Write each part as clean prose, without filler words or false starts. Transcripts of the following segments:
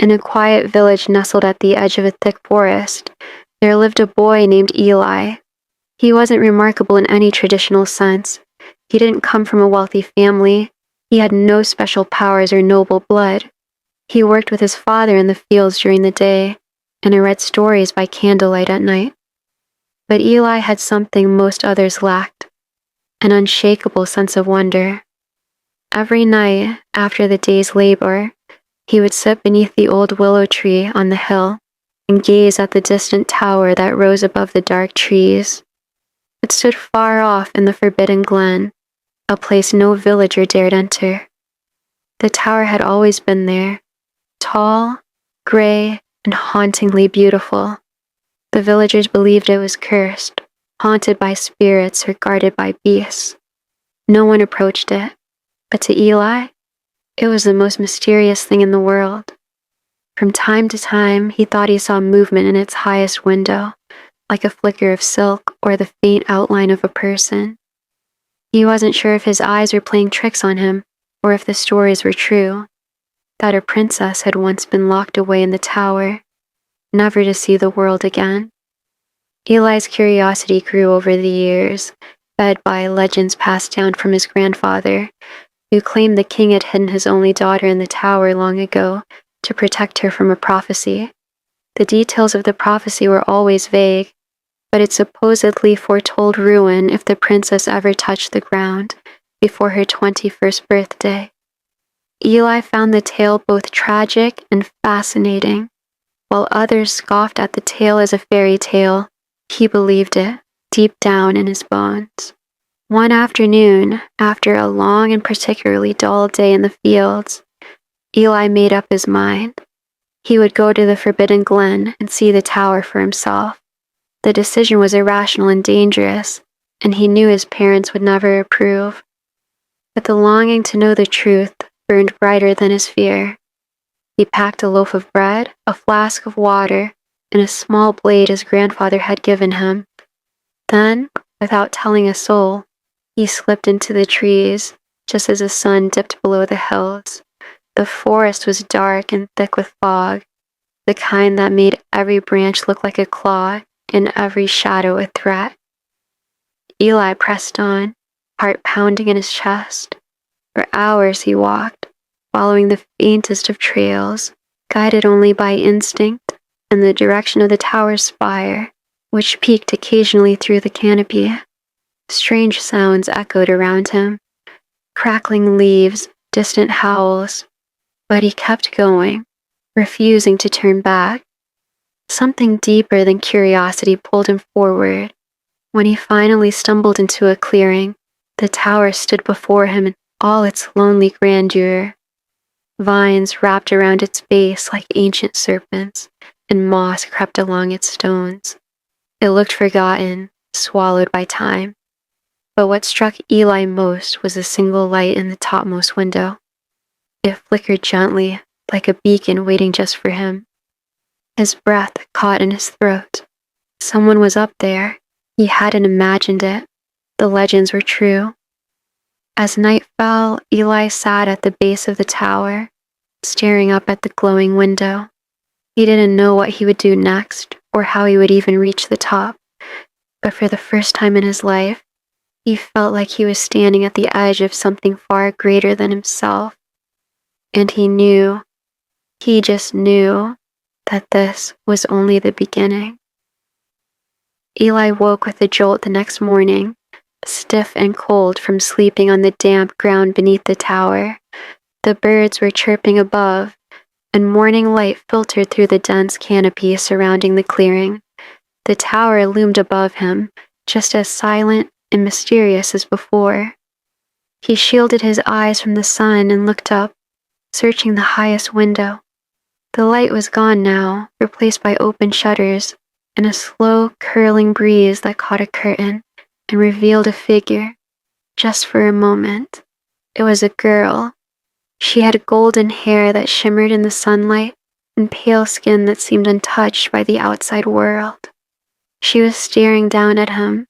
In a quiet village nestled at the edge of a thick forest, there lived a boy named Eli. He wasn't remarkable in any traditional sense. He didn't come from a wealthy family. He had no special powers or noble blood. He worked with his father in the fields during the day, and read stories by candlelight at night. But Eli had something most others lacked, an unshakable sense of wonder. Every night, after the day's labor, he would sit beneath the old willow tree on the hill and gaze at the distant tower that rose above the dark trees. It stood far off in the forbidden glen, a place no villager dared enter. The tower had always been there, tall, gray, and hauntingly beautiful. The villagers believed it was cursed, haunted by spirits or guarded by beasts. No one approached it, but to Eli, it was the most mysterious thing in the world. From time to time, he thought he saw movement in its highest window, like a flicker of silk or the faint outline of a person. He wasn't sure if his eyes were playing tricks on him, or if the stories were true, that a princess had once been locked away in the tower, never to see the world again. Eli's curiosity grew over the years, fed by legends passed down from his grandfather, who claimed the king had hidden his only daughter in the tower long ago to protect her from a prophecy. The details of the prophecy were always vague, but it supposedly foretold ruin if the princess ever touched the ground before her 21st birthday. Eli found the tale both tragic and fascinating. While others scoffed at the tale as a fairy tale, he believed it deep down in his bones. One afternoon, after a long and particularly dull day in the fields, Eli made up his mind. He would go to the forbidden glen and see the tower for himself. The decision was irrational and dangerous, and he knew his parents would never approve. But the longing to know the truth burned brighter than his fear. He packed a loaf of bread, a flask of water, and a small blade his grandfather had given him. Then, without telling a soul, he slipped into the trees just as the sun dipped below the hills. The forest was dark and thick with fog, the kind that made every branch look like a claw and every shadow a threat. Eli pressed on, heart pounding in his chest. For hours he walked, following the faintest of trails, guided only by instinct and the direction of the tower's spire, which peeked occasionally through the canopy. Strange sounds echoed around him, crackling leaves, distant howls, but he kept going, refusing to turn back. Something deeper than curiosity pulled him forward. When he finally stumbled into a clearing, the tower stood before him in all its lonely grandeur. Vines wrapped around its base like ancient serpents, and moss crept along its stones. It looked forgotten, swallowed by time. But what struck Eli most was a single light in the topmost window. It flickered gently, like a beacon waiting just for him. His breath caught in his throat. Someone was up there. He hadn't imagined it. The legends were true. As night fell, Eli sat at the base of the tower, staring up at the glowing window. He didn't know what he would do next, or how he would even reach the top. But for the first time in his life, he felt like he was standing at the edge of something far greater than himself. And he just knew, that this was only the beginning. Eli woke with a jolt the next morning, stiff and cold from sleeping on the damp ground beneath the tower. The birds were chirping above, and morning light filtered through the dense canopy surrounding the clearing. The tower loomed above him, just as silent and mysterious as before. He shielded his eyes from the sun and looked up, searching the highest window. The light was gone now, replaced by open shutters, and a slow, curling breeze that caught a curtain and revealed a figure, just for a moment. It was a girl. She had golden hair that shimmered in the sunlight and pale skin that seemed untouched by the outside world. She was staring down at him,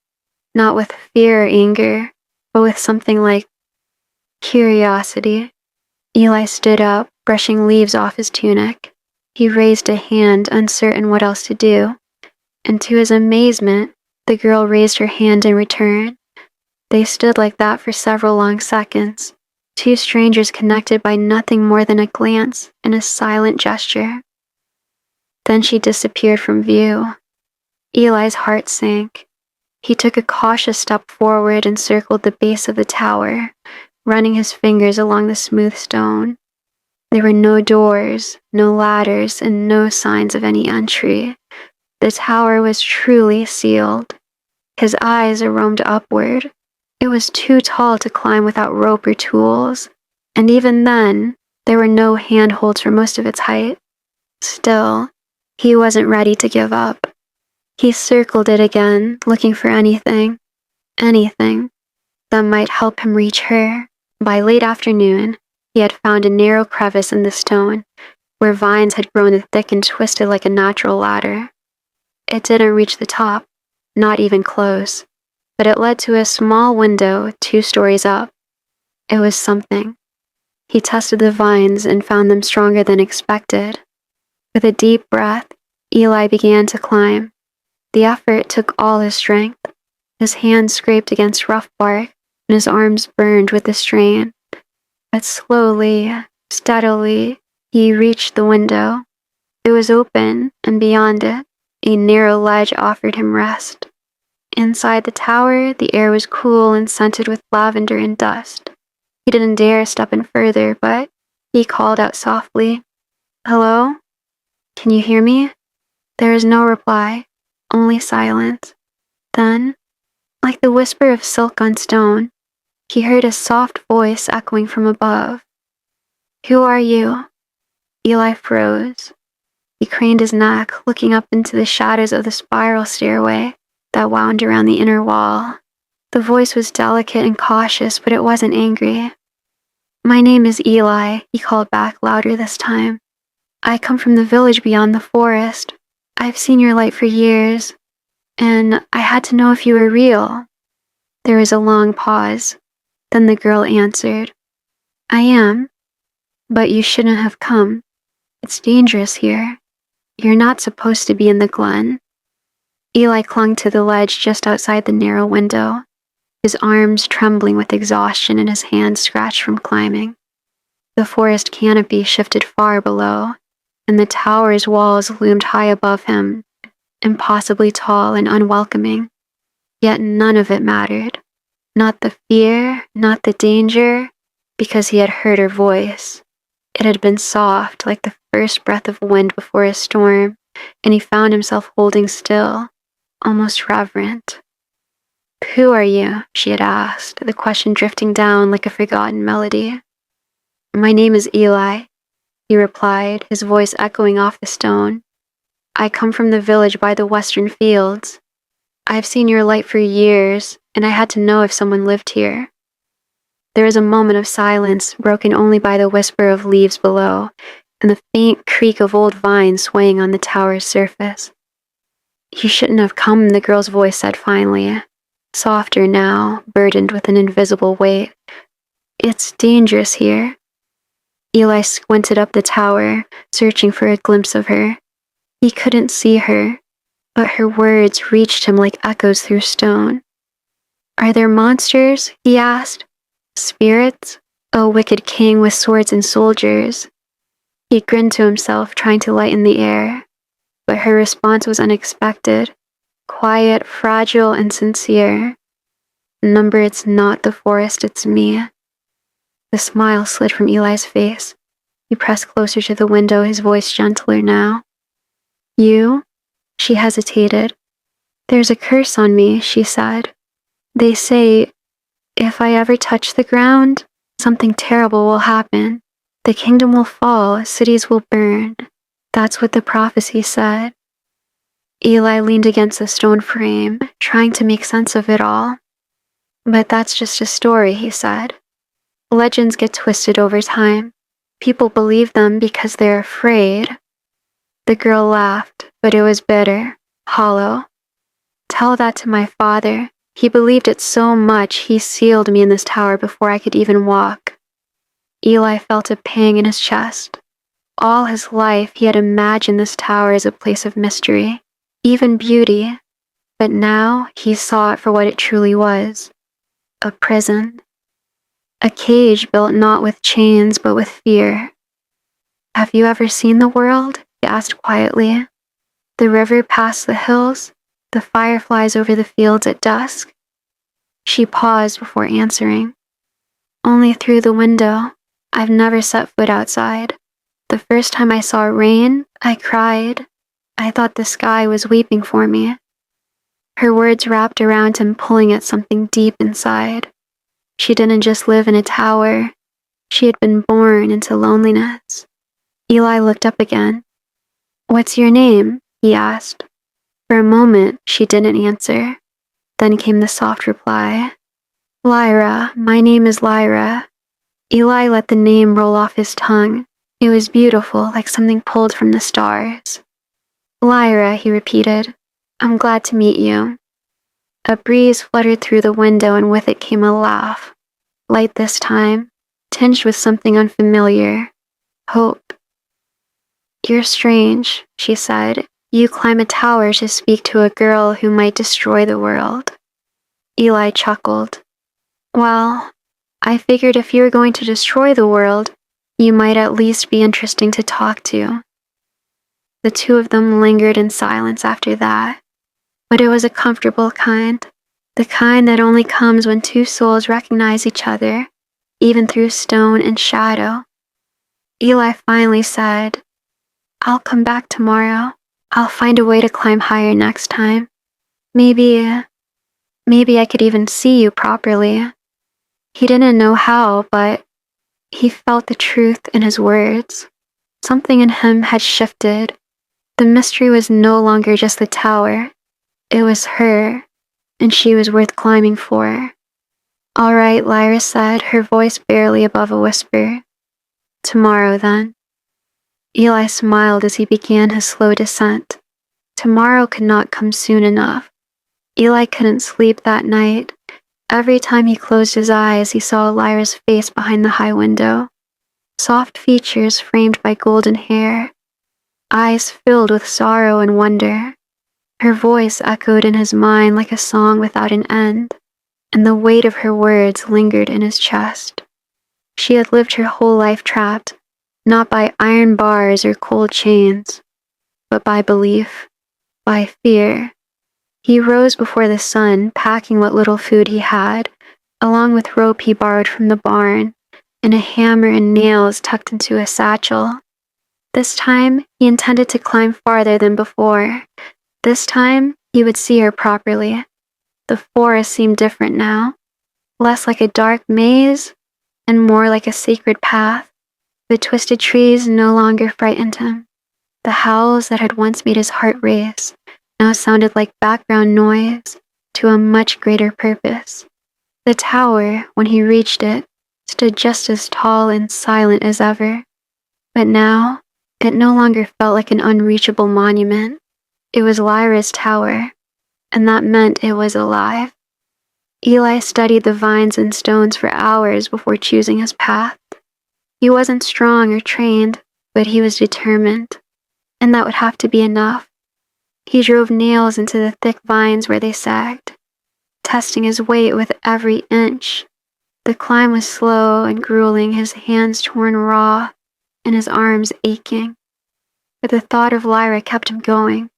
not with fear or anger, but with something like curiosity. Eli stood up, brushing leaves off his tunic. He raised a hand, uncertain what else to do, and to his amazement, the girl raised her hand in return. They stood like that for several long seconds, two strangers connected by nothing more than a glance and a silent gesture. Then she disappeared from view. Eli's heart sank. He took a cautious step forward and circled the base of the tower, running his fingers along the smooth stone. There were no doors, no ladders, and no signs of any entry. The tower was truly sealed. His eyes roamed upward. It was too tall to climb without rope or tools, and even then, there were no handholds for most of its height. Still, he wasn't ready to give up. He circled it again, looking for anything that might help him reach her. By late afternoon, he had found a narrow crevice in the stone, where vines had grown thick and twisted like a natural ladder. It didn't reach the top, not even close, but it led to a small window 2 stories up. It was something. He tested the vines and found them stronger than expected. With a deep breath, Eli began to climb. The effort took all his strength. His hands scraped against rough bark, and his arms burned with the strain. But slowly, steadily, he reached the window. It was open, and beyond it, a narrow ledge offered him rest. Inside the tower, the air was cool and scented with lavender and dust. He didn't dare step in further, but he called out softly, "Hello? Can you hear me?" There was no reply, only silence. Then, like the whisper of silk on stone, he heard a soft voice echoing from above. "Who are you?" Eli froze. He craned his neck, looking up into the shadows of the spiral stairway that wound around the inner wall. The voice was delicate and cautious, but it wasn't angry. "My name is Eli," he called back louder this time. "I come from the village beyond the forest. I've seen your light for years, and I had to know if you were real." There was a long pause. Then the girl answered, "I am, but you shouldn't have come. It's dangerous here. You're not supposed to be in the glen." Eli clung to the ledge just outside the narrow window, his arms trembling with exhaustion and his hands scratched from climbing. The forest canopy shifted far below, and the tower's walls loomed high above him, impossibly tall and unwelcoming. Yet none of it mattered. Not the fear, not the danger, because he had heard her voice. It had been soft, like the first breath of wind before a storm, and he found himself holding still, almost reverent. "Who are you?" she had asked, the question drifting down like a forgotten melody. "My name is Eli," he replied, his voice echoing off the stone. "I come from the village by the western fields. I've seen your light for years, and I had to know if someone lived here." There was a moment of silence, broken only by the whisper of leaves below, and the faint creak of old vines swaying on the tower's surface. "You shouldn't have come," the girl's voice said finally, softer now, burdened with an invisible weight. "It's dangerous here." Eli squinted up the tower, searching for a glimpse of her. He couldn't see her, but her words reached him like echoes through stone. "Are there monsters?" he asked. "Spirits? A wicked king with swords and soldiers?" He grinned to himself, trying to lighten the air, but her response was unexpected, quiet, fragile, and sincere. "Number, it's not the forest, it's me." The smile slid from Eli's face. He pressed closer to the window, his voice gentler now. "You?" She hesitated. "There's a curse on me," she said. "They say, if I ever touch the ground, something terrible will happen. The kingdom will fall, cities will burn. That's what the prophecy said." Eli leaned against the stone frame, trying to make sense of it all. "But that's just a story," he said. "Legends get twisted over time. People believe them because they're afraid." The girl laughed, but it was bitter, hollow. "Tell that to my father. He believed it so much he sealed me in this tower before I could even walk." Eli felt a pang in his chest. All his life he had imagined this tower as a place of mystery, even beauty, but now he saw it for what it truly was: a prison. A cage built not with chains but with fear. "Have you ever seen the world?" he asked quietly. "The river past the hills, the fireflies over the fields at dusk?" She paused before answering. "Only through the window. I've never set foot outside. The first time I saw rain, I cried. I thought the sky was weeping for me." Her words wrapped around him, pulling at something deep inside. She didn't just live in a tower. She had been born into loneliness. Eli looked up again. "What's your name?" he asked. For a moment, she didn't answer. Then came the soft reply. "Lyra, my name is Lyra." Eli let the name roll off his tongue. It was beautiful, like something pulled from the stars. "Lyra," he repeated. "I'm glad to meet you." A breeze fluttered through the window, and with it came a laugh. Light this time, tinged with something unfamiliar. Hope. "You're strange," she said. "You climb a tower to speak to a girl who might destroy the world." Eli chuckled. "Well, I figured if you were going to destroy the world, you might at least be interesting to talk to." The two of them lingered in silence after that, but it was a comfortable kind, the kind that only comes when two souls recognize each other, even through stone and shadow. Eli finally said, "I'll come back tomorrow. I'll find a way to climb higher next time. Maybe I could even see you properly." He didn't know how, but he felt the truth in his words. Something in him had shifted. The mystery was no longer just the tower. It was her, and she was worth climbing for. "All right," Lyra said, her voice barely above a whisper. "Tomorrow, then." Eli smiled as he began his slow descent. Tomorrow could not come soon enough. Eli couldn't sleep that night. Every time he closed his eyes, he saw Lyra's face behind the high window. Soft features framed by golden hair. Eyes filled with sorrow and wonder. Her voice echoed in his mind like a song without an end, and the weight of her words lingered in his chest. She had lived her whole life trapped, not by iron bars or cold chains, but by belief, by fear. He rose before the sun, packing what little food he had, along with rope he borrowed from the barn, and a hammer and nails tucked into a satchel. This time, he intended to climb farther than before. This time, he would see her properly. The forest seemed different now, less like a dark maze and more like a sacred path. The twisted trees no longer frightened him. The howls that had once made his heart race now sounded like background noise to a much greater purpose. The tower, when he reached it, stood just as tall and silent as ever. But now, it no longer felt like an unreachable monument. It was Lyra's tower, and that meant it was alive. Eli studied the vines and stones for hours before choosing his path. He wasn't strong or trained, but he was determined, and that would have to be enough. He drove nails into the thick vines where they sagged, testing his weight with every inch. The climb was slow and grueling, his hands torn raw, and his arms aching. But the thought of Lyra kept him going.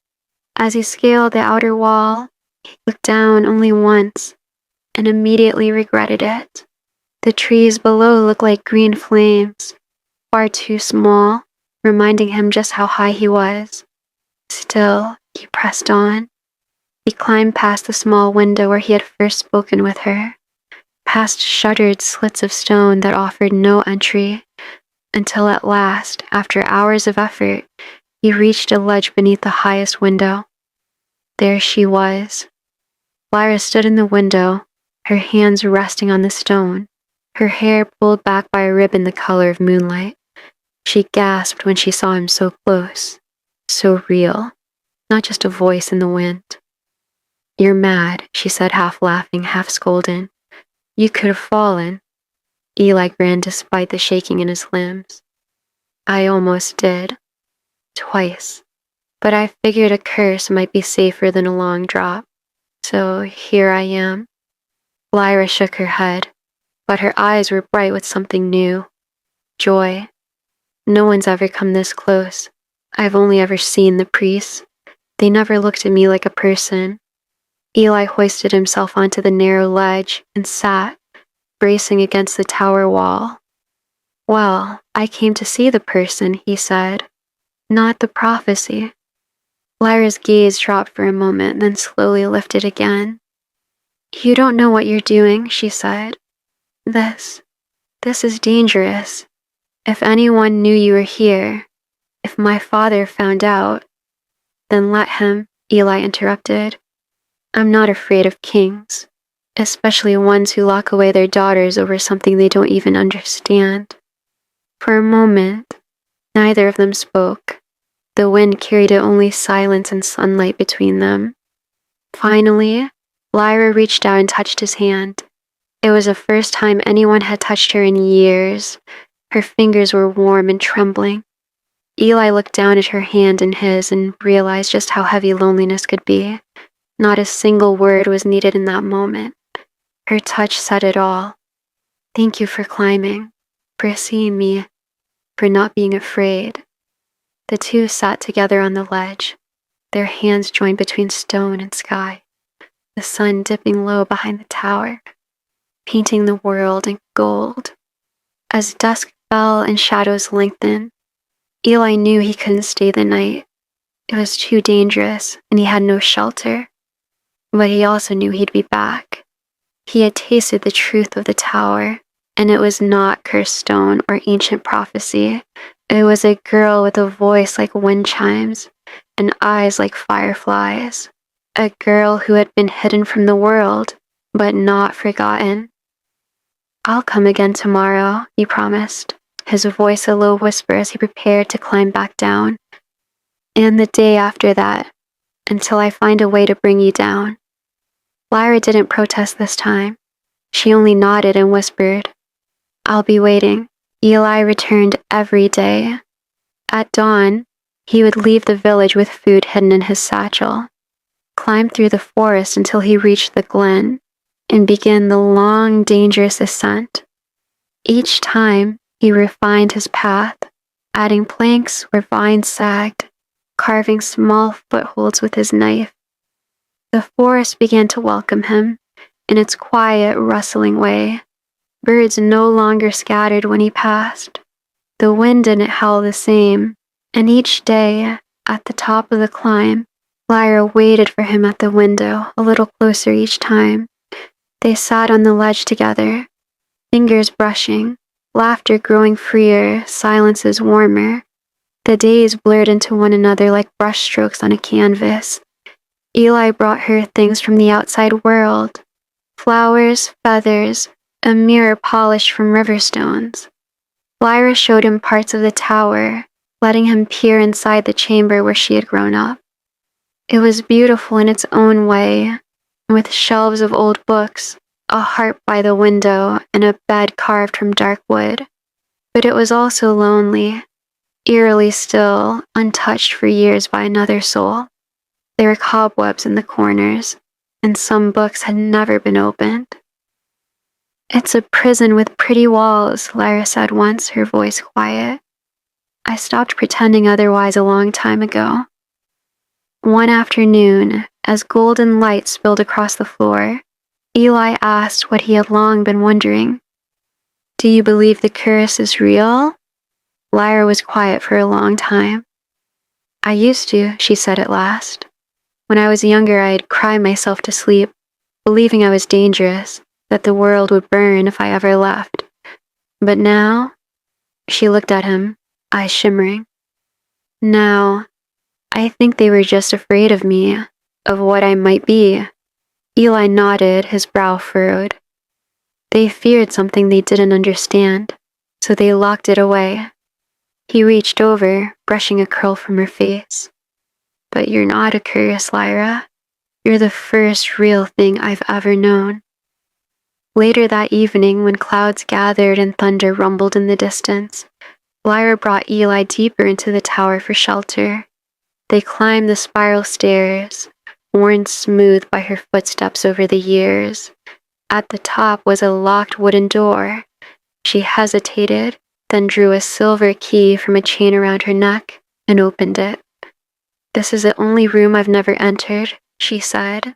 As he scaled the outer wall, he looked down only once, and immediately regretted it. The trees below looked like green flames, far too small, reminding him just how high he was. Still, he pressed on. He climbed past the small window where he had first spoken with her, past shuttered slits of stone that offered no entry, until at last, after hours of effort, he reached a ledge beneath the highest window. There she was. Lyra stood in the window, her hands resting on the stone, her hair pulled back by a ribbon the color of moonlight. She gasped when she saw him so close, so real, not just a voice in the wind. "You're mad," she said, half laughing, half scolding. "You could have fallen." Eli grinned despite the shaking in his limbs. I almost did. Twice. But I figured a curse might be safer than a long drop. So here I am. Lyra shook her head, but her eyes were bright with something new. Joy. No one's ever come this close. I've only ever seen the priests. They never looked at me like a person. Eli hoisted himself onto the narrow ledge and sat, bracing against the tower wall. Well, I came to see the person, he said, not the prophecy. Lyra's gaze dropped for a moment, then slowly lifted again. You don't know what you're doing, she said. This is dangerous. If anyone knew you were here, if my father found out, then let him, Eli interrupted. I'm not afraid of kings, especially ones who lock away their daughters over something they don't even understand. For a moment, neither of them spoke. The wind carried only silence and sunlight between them. Finally, Lyra reached out and touched his hand. It was the first time anyone had touched her in years. Her fingers were warm and trembling. Eli looked down at her hand in his and realized just how heavy loneliness could be. Not a single word was needed in that moment. Her touch said it all. Thank you for climbing, for seeing me, for not being afraid. The two sat together on the ledge, their hands joined between stone and sky, the sun dipping low behind the tower, painting the world in gold. As dusk fell and shadows lengthened, Eli knew he couldn't stay the night. It was too dangerous, and he had no shelter. But he also knew he'd be back. He had tasted the truth of the tower, and it was not cursed stone or ancient prophecy. It was a girl with a voice like wind chimes and eyes like fireflies. A girl who had been hidden from the world, but not forgotten. I'll come again tomorrow, he promised, his voice a low whisper as he prepared to climb back down. And the day after that, until I find a way to bring you down. Lyra didn't protest this time. She only nodded and whispered, I'll be waiting. Eli returned every day. At dawn, he would leave the village with food hidden in his satchel, climb through the forest until he reached the glen, and begin the long, dangerous ascent. Each time, he refined his path, adding planks where vines sagged, carving small footholds with his knife. The forest began to welcome him in its quiet, rustling way. Birds no longer scattered when he passed. The wind didn't howl the same, and each day, at the top of the climb, Lyra waited for him at the window, a little closer each time. They sat on the ledge together, fingers brushing, laughter growing freer, silences warmer. The days blurred into one another like brushstrokes on a canvas. Eli brought her things from the outside world, flowers, feathers, a mirror polished from river stones. Lyra showed him parts of the tower, letting him peer inside the chamber where she had grown up. It was beautiful in its own way, with shelves of old books, a harp by the window, and a bed carved from dark wood. But it was also lonely, eerily still, untouched for years by another soul. There were cobwebs in the corners, and some books had never been opened. It's a prison with pretty walls, Lyra said once, her voice quiet. I stopped pretending otherwise a long time ago. One afternoon, as golden light spilled across the floor, Eli asked what he had long been wondering. Do you believe the curse is real? Lyra was quiet for a long time. I used to, she said at last. When I was younger, I'd cry myself to sleep, believing I was dangerous, that the world would burn if I ever left. But now, she looked at him, eyes shimmering. Now, I think they were just afraid of me, of what I might be. Eli nodded, his brow furrowed. They feared something they didn't understand, so they locked it away. He reached over, brushing a curl from her face. But you're not a curse, Lyra. You're the first real thing I've ever known. Later that evening, when clouds gathered and thunder rumbled in the distance, Lyra brought Eli deeper into the tower for shelter. They climbed the spiral stairs, worn smooth by her footsteps over the years. At the top was a locked wooden door. She hesitated, then drew a silver key from a chain around her neck and opened it. "This is the only room I've never entered," she said.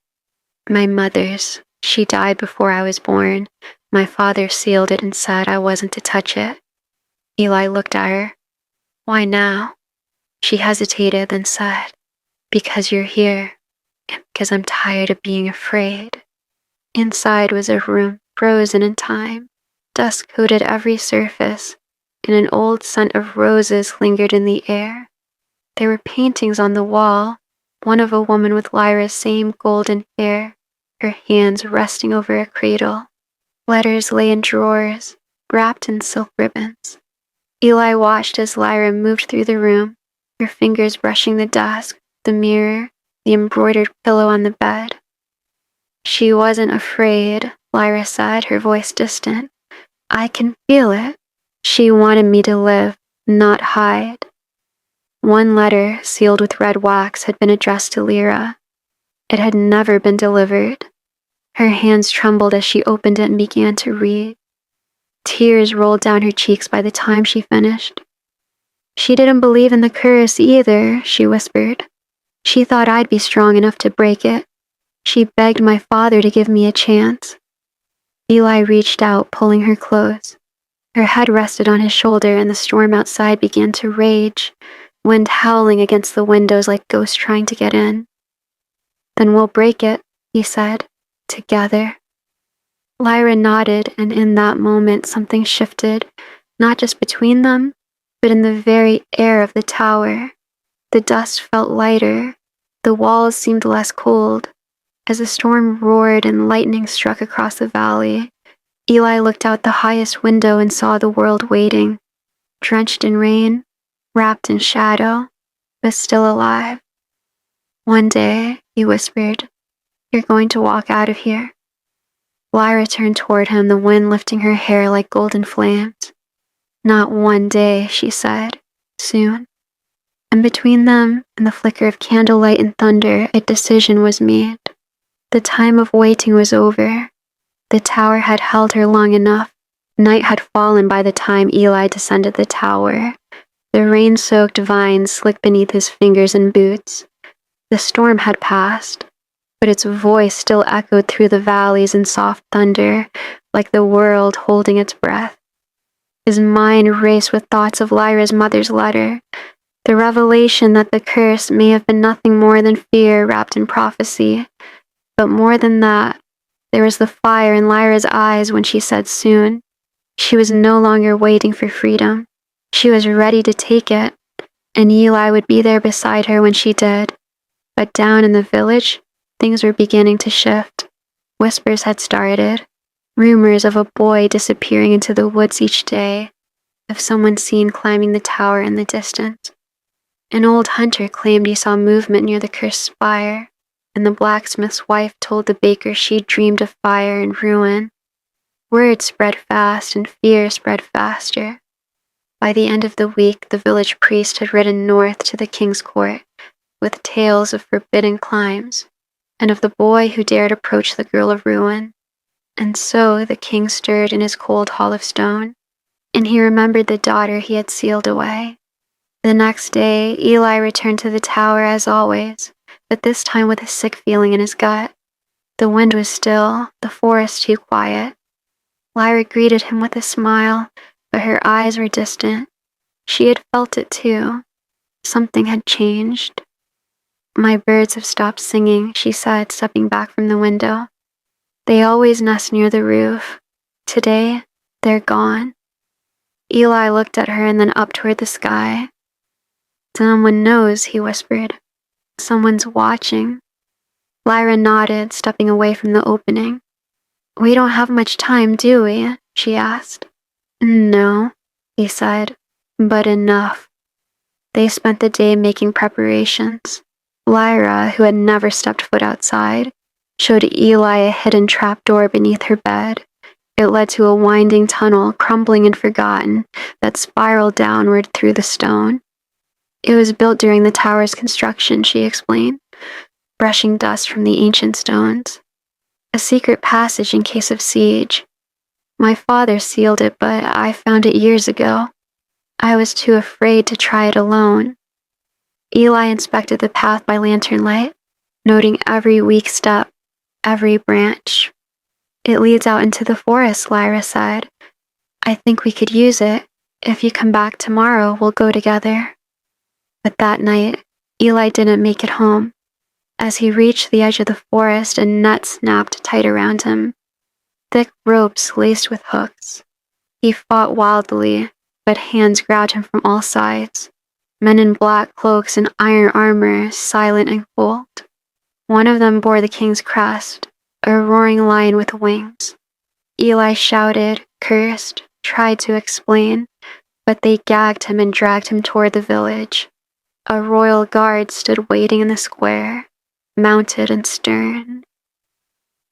"My mother's. She died before I was born. My father sealed it and said I wasn't to touch it." Eli looked at her. "Why now?" She hesitated, then said, "Because you're here, and because I'm tired of being afraid." Inside was a room frozen in time. Dust coated every surface, and an old scent of roses lingered in the air. There were paintings on the wall, one of a woman with Lyra's same golden hair, her hands resting over a cradle. Letters lay in drawers, wrapped in silk ribbons. Eli watched as Lyra moved through the room, her fingers brushing the desk, the mirror, the embroidered pillow on the bed. "She wasn't afraid," Lyra said, her voice distant. "I can feel it. She wanted me to live, not hide." One letter, sealed with red wax, had been addressed to Lyra. It had never been delivered. Her hands trembled as she opened it and began to read. Tears rolled down her cheeks by the time she finished. "She didn't believe in the curse either," she whispered. "She thought I'd be strong enough to break it. She begged my father to give me a chance." Eli reached out, pulling her close. Her head rested on his shoulder, and the storm outside began to rage, wind howling against the windows like ghosts trying to get in. "Then we'll break it," he said, "together." Lyra nodded, and in that moment something shifted, not just between them, but in the very air of the tower. The dust felt lighter, the walls seemed less cold. As the storm roared and lightning struck across the valley, Eli looked out the highest window and saw the world waiting, drenched in rain, wrapped in shadow, but still alive. "One day," he whispered, "you're going to walk out of here." Lyra turned toward him, the wind lifting her hair like golden flames. "Not one day," she said, "soon." And between them and the flicker of candlelight and thunder, a decision was made. The time of waiting was over. The tower had held her long enough. Night had fallen by the time Eli descended the tower. The rain-soaked vines slicked beneath his fingers and boots. The storm had passed, but its voice still echoed through the valleys in soft thunder, like the world holding its breath. His mind raced with thoughts of Lyra's mother's letter, the revelation that the curse may have been nothing more than fear wrapped in prophecy. But more than that, there was the fire in Lyra's eyes when she said soon. She was no longer waiting for freedom. She was ready to take it, and Eli would be there beside her when she did. But down in the village, things were beginning to shift. Whispers had started, rumors of a boy disappearing into the woods each day, of someone seen climbing the tower in the distance. An old hunter claimed he saw movement near the cursed spire, and the blacksmith's wife told the baker she'd dreamed of fire and ruin. Word spread fast, and fear spread faster. By the end of the week, the village priest had ridden north to the king's court, with tales of forbidden climbs, and of the boy who dared approach the girl of ruin. And so the king stirred in his cold hall of stone, and he remembered the daughter he had sealed away. The next day, Eli returned to the tower as always, but this time with a sick feeling in his gut. The wind was still, the forest too quiet. Lyra greeted him with a smile, but her eyes were distant. She had felt it too. Something had changed. "My birds have stopped singing," she said, stepping back from the window. "They always nest near the roof. Today, they're gone." Eli looked at her and then up toward the sky. "Someone knows," he whispered. "Someone's watching." Lyra nodded, stepping away from the opening. "We don't have much time, do we?" she asked. "No," he said, "but enough." They spent the day making preparations. Lyra, who had never stepped foot outside, showed Eli a hidden trapdoor beneath her bed. It led to a winding tunnel, crumbling and forgotten, that spiraled downward through the stone. It was built during the tower's construction, she explained, brushing dust from the ancient stones. A secret passage in case of siege. My father sealed it, but I found it years ago. I was too afraid to try it alone. Eli inspected the path by lantern light, noting every weak step, every branch. It leads out into the forest, Lyra said. I think we could use it. If you come back tomorrow, we'll go together. But that night, Eli didn't make it home. As he reached the edge of the forest, a net snapped tight around him. Thick ropes laced with hooks. He fought wildly, but hands grabbed him from all sides. Men in black cloaks and iron armor, silent and cold. One of them bore the king's crest, a roaring lion with wings. Eli shouted, cursed, tried to explain, but they gagged him and dragged him toward the village. A royal guard stood waiting in the square, mounted and stern.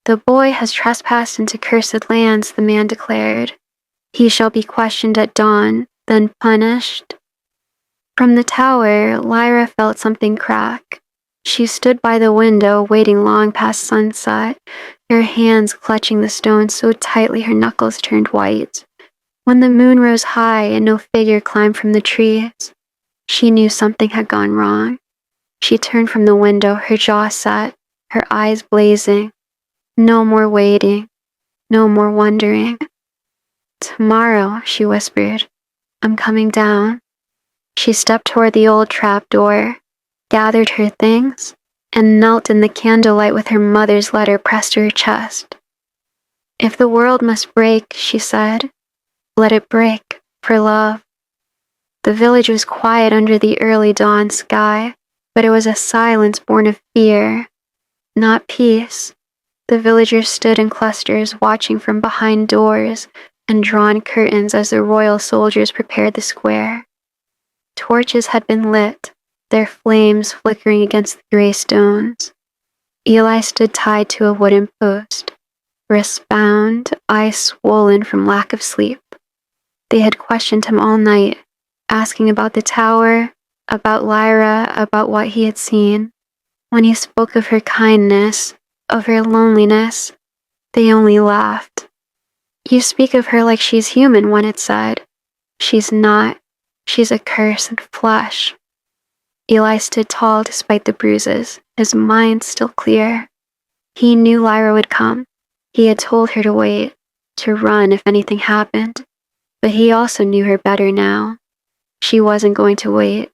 The boy has trespassed into cursed lands, the man declared. He shall be questioned at dawn, then punished. From the tower, Lyra felt something crack. She stood by the window, waiting long past sunset, her hands clutching the stone so tightly her knuckles turned white. When the moon rose high and no figure climbed from the trees, she knew something had gone wrong. She turned from the window, her jaw set, her eyes blazing. No more waiting, no more wondering. Tomorrow, she whispered, I'm coming down. She stepped toward the old trap door, gathered her things, and knelt in the candlelight with her mother's letter pressed to her chest. If the world must break, she said, let it break, for love. The village was quiet under the early dawn sky, but it was a silence born of fear, not peace. The villagers stood in clusters, watching from behind doors and drawn curtains as the royal soldiers prepared the square. Torches had been lit, their flames flickering against the gray stones. Eli stood tied to a wooden post, wrists bound, eyes swollen from lack of sleep. They had questioned him all night, asking about the tower, about Lyra, about what he had seen. When he spoke of her kindness, of her loneliness, they only laughed. You speak of her like she's human, one had said. She's not. She's a curse and flesh. Eli stood tall despite the bruises, his mind still clear. He knew Lyra would come. He had told her to wait, to run if anything happened. But he also knew her better now. She wasn't going to wait.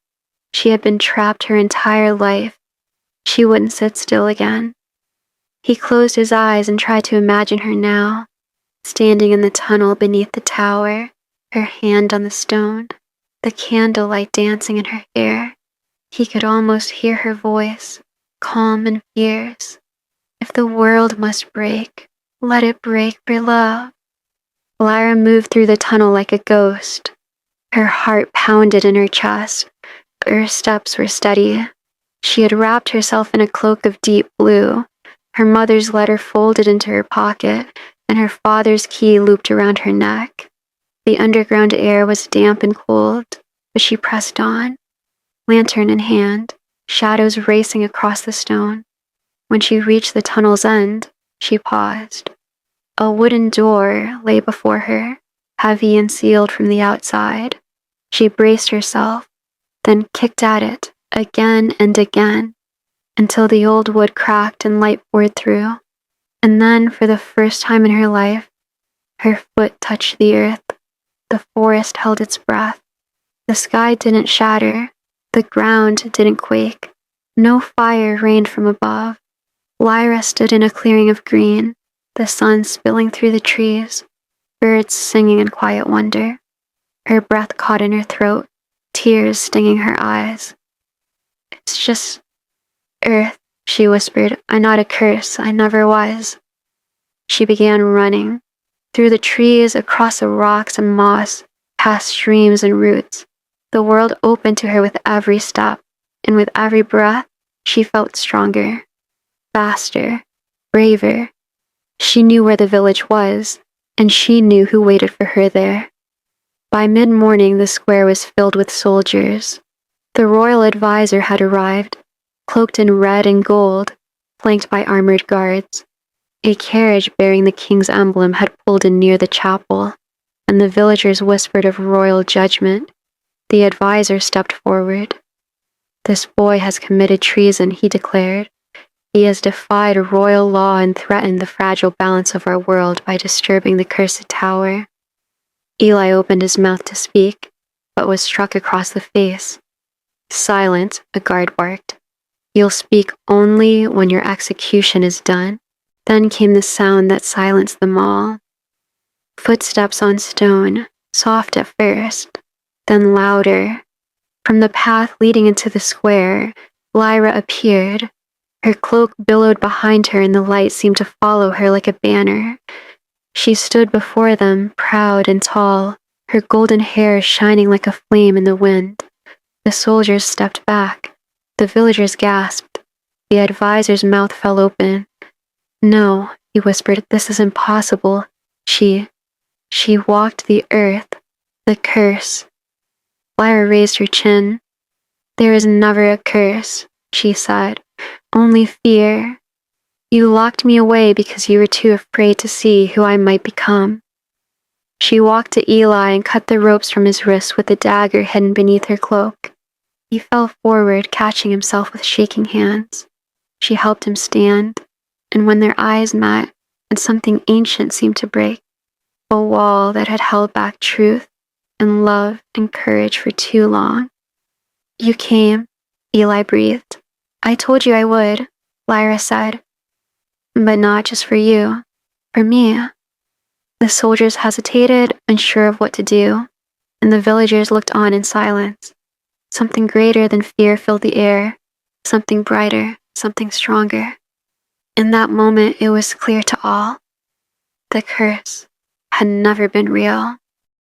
She had been trapped her entire life. She wouldn't sit still again. He closed his eyes and tried to imagine her now, standing in the tunnel beneath the tower, her hand on the stone, the candlelight dancing in her hair. He could almost hear her voice, calm and fierce. If the world must break, let it break for love. Lyra moved through the tunnel like a ghost. Her heart pounded in her chest. Her steps were steady. She had wrapped herself in a cloak of deep blue, her mother's letter folded into her pocket, and her father's key looped around her neck. The underground air was damp and cold, but she pressed on, lantern in hand, shadows racing across the stone. When she reached the tunnel's end, she paused. A wooden door lay before her, heavy and sealed from the outside. She braced herself, then kicked at it again and again, until the old wood cracked and light poured through. And then, for the first time in her life, her foot touched the earth. The forest held its breath. The sky didn't shatter. The ground didn't quake. No fire rained from above. Lyra stood in a clearing of green, the sun spilling through the trees, birds singing in quiet wonder. Her breath caught in her throat, tears stinging her eyes. It's just earth, she whispered. I'm not a curse. I never was. She began running, through the trees, across the rocks and moss, past streams and roots. The world opened to her with every step, and with every breath, she felt stronger, faster, braver. She knew where the village was. and she knew who waited for her there. By mid-morning, the square was filled with soldiers. The royal advisor had arrived, cloaked in red and gold, flanked by armored guards. A carriage bearing the king's emblem had pulled in near the chapel, and the villagers whispered of royal judgment. The advisor stepped forward. "This boy has committed treason," he declared. "He has defied royal law and threatened the fragile balance of our world by disturbing the cursed tower." Eli opened his mouth to speak, but was struck across the face. "Silence," a guard barked. "You'll speak only when your execution is done." Then came the sound that silenced them all. Footsteps on stone, soft at first, then louder. From the path leading into the square, Lyra appeared. Her cloak billowed behind her and the light seemed to follow her like a banner. She stood before them, proud and tall, her golden hair shining like a flame in the wind. The soldiers stepped back. The villagers gasped. The advisor's mouth fell open. "No," he whispered, "this is impossible. She walked the earth. The curse." Lyra raised her chin. "There is never a curse," she said, "only fear. You locked me away because you were too afraid to see who I might become." She walked to Eli and cut the ropes from his wrists with the dagger hidden beneath her cloak. He fell forward, catching himself with shaking hands. She helped him stand, and when their eyes met, and something ancient seemed to break, a wall that had held back truth and love and courage for too long. "You came," Eli breathed. "I told you I would," Lyra said. "But not just for you. For me." The soldiers hesitated, unsure of what to do, and the villagers looked on in silence. Something greater than fear filled the air, something brighter, something stronger. In that moment, it was clear to all. The curse had never been real.